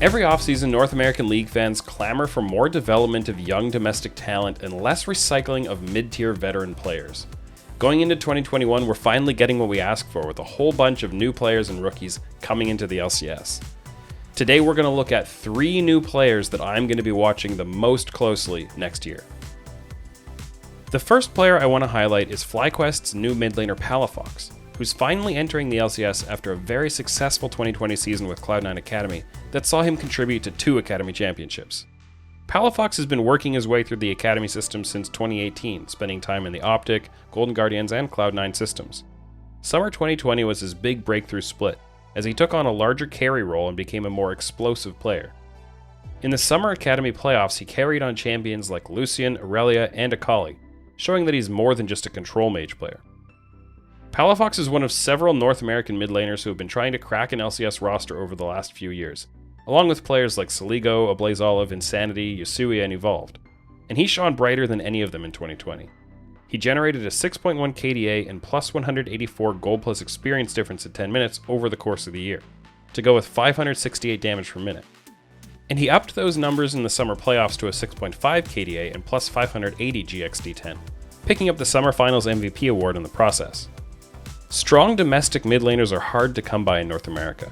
Every offseason, North American League fans clamor for more development of young domestic talent and less recycling of mid-tier veteran players. Going into 2021, we're finally getting what we asked for with a whole bunch of new players and rookies coming into the LCS. Today we're going to look at 3 new players that I'm going to be watching the most closely next year. The first player I want to highlight is FlyQuest's new mid laner Palafox, who's finally entering the LCS after a very successful 2020 season with Cloud9 Academy that saw him contribute to 2 Academy championships. Palafox has been working his way through the Academy system since 2018, spending time in the Optic, Golden Guardians, and Cloud9 systems. Summer 2020 was his big breakthrough split, as he took on a larger carry role and became a more explosive player. In the Summer Academy playoffs, he carried on champions like Lucian, Aurelia, and Akali, showing that he's more than just a control mage player. Palafox is one of several North American mid laners who have been trying to crack an LCS roster over the last few years, along with players like Saligo, AblazeOlive, Insanity, Yasuia, and Evolved, and he shone brighter than any of them in 2020. He generated a 6.1 KDA and plus 184 gold plus experience difference in 10 minutes over the course of the year, to go with 568 damage per minute. And he upped those numbers in the summer playoffs to a 6.5 KDA and plus 580 GXD10, picking up the Summer Finals MVP award in the process. Strong domestic mid laners are hard to come by in North America.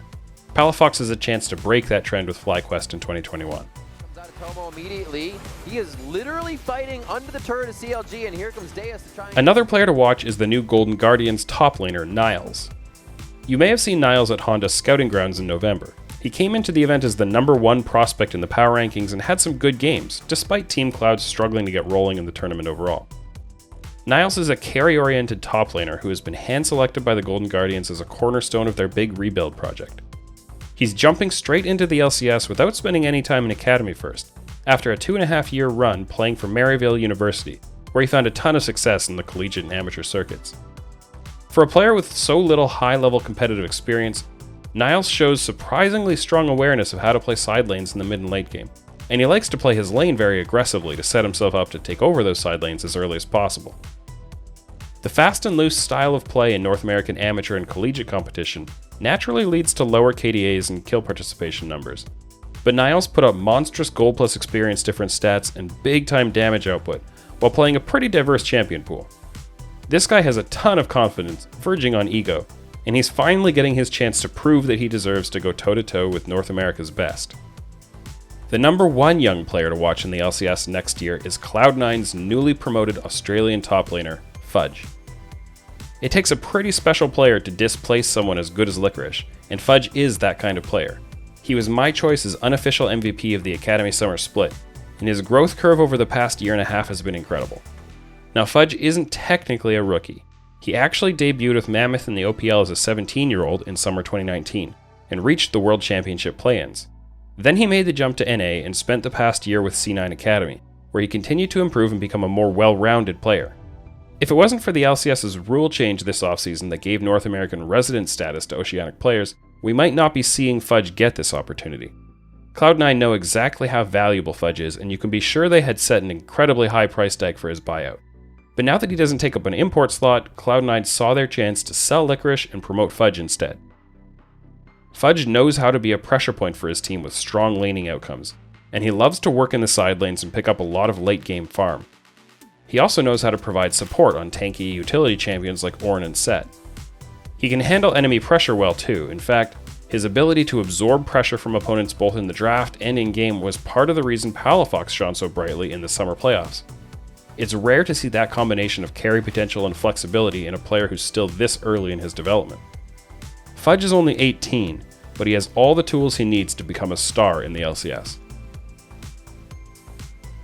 Palafox has a chance to break that trend with FlyQuest in 2021. Comes out of Tomo immediately. He is literally fighting under the turret of CLG, and here comes Deus to try and... Another player to watch is the new Golden Guardians top laner, Niles. You may have seen Niles at Honda's scouting grounds in November. He came into the event as the #1 prospect in the power rankings and had some good games, despite Team Cloud struggling to get rolling in the tournament overall. Niles is a carry-oriented top laner who has been hand-selected by the Golden Guardians as a cornerstone of their big rebuild project. He's jumping straight into the LCS without spending any time in Academy first, after a 2.5-year run playing for Maryville University, where he found a ton of success in the collegiate and amateur circuits. For a player with so little high-level competitive experience, Niles shows surprisingly strong awareness of how to play side lanes in the mid and late game, and he likes to play his lane very aggressively to set himself up to take over those side lanes as early as possible. The fast and loose style of play in North American amateur and collegiate competition naturally leads to lower KDAs and kill participation numbers, but Niles put up monstrous gold plus experience difference stats and big time damage output while playing a pretty diverse champion pool. This guy has a ton of confidence, verging on ego, and he's finally getting his chance to prove that he deserves to go toe to toe with North America's best. The #1 young player to watch in the LCS next year is Cloud9's newly promoted Australian top laner, Fudge. It takes a pretty special player to displace someone as good as Licorice, and Fudge is that kind of player. He was my choice as unofficial MVP of the Academy Summer Split, and his growth curve over the past year and a half has been incredible. Now Fudge isn't technically a rookie. He actually debuted with Mammoth in the OPL as a 17-year-old in summer 2019, and reached the World Championship play-ins. Then he made the jump to NA and spent the past year with C9 Academy, where he continued to improve and become a more well-rounded player. If it wasn't for the LCS's rule change this offseason that gave North American resident status to Oceanic players, we might not be seeing Fudge get this opportunity. Cloud9 know exactly how valuable Fudge is, and you can be sure they had set an incredibly high price tag for his buyout. But now that he doesn't take up an import slot, Cloud9 saw their chance to sell Licorice and promote Fudge instead. Fudge knows how to be a pressure point for his team with strong laning outcomes, and he loves to work in the side lanes and pick up a lot of late game farm. He also knows how to provide support on tanky utility champions like Ornn and Set. He can handle enemy pressure well too. In fact, his ability to absorb pressure from opponents both in the draft and in-game was part of the reason Palafox shone so brightly in the summer playoffs. It's rare to see that combination of carry potential and flexibility in a player who's still this early in his development. Fudge is only 18, but he has all the tools he needs to become a star in the LCS.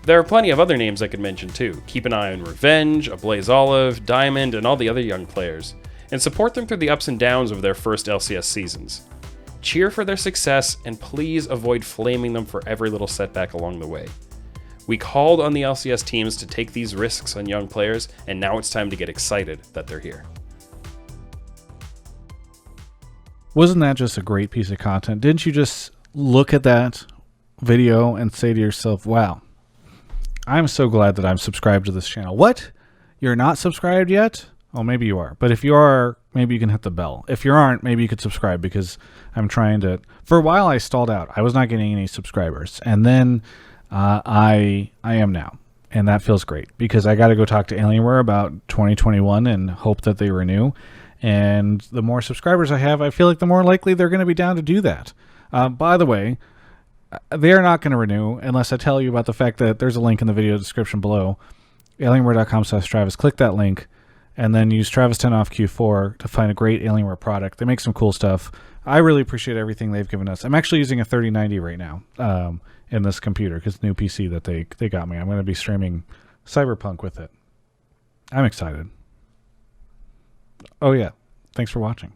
There are plenty of other names I could mention too. Keep an eye on Revenge, AblazeOlive, Diamond, and all the other young players, and support them through the ups and downs of their first LCS seasons. Cheer for their success, and please avoid flaming them for every little setback along the way. We called on the LCS teams to take these risks on young players, and now it's time to get excited that they're here. Wasn't that just a great piece of content? Didn't you just look at that video and say to yourself, wow, I'm so glad that I'm subscribed to this channel. What? You're not subscribed yet? Oh, maybe you are. But if you are, maybe you can hit the bell. If you aren't, maybe you could subscribe, because I'm trying to. For a while, I stalled out. I was not getting any subscribers, and then I am now, and that feels great, because I got to go talk to Alienware about 2021 and hope that they renew. And the more subscribers I have, I feel like the more likely they're going to be down to do that. By the way, they are not going to renew unless I tell you about the fact that there's a link in the video description below, alienware.com/Travis. Click that link, and then use Travis10 off Q4 to find a great Alienware product. They make some cool stuff. I really appreciate everything they've given us. I'm actually using a 3090 right now in this computer, because the new PC that they got me. I'm going to be streaming Cyberpunk with it. I'm excited. Oh, yeah. Thanks for watching.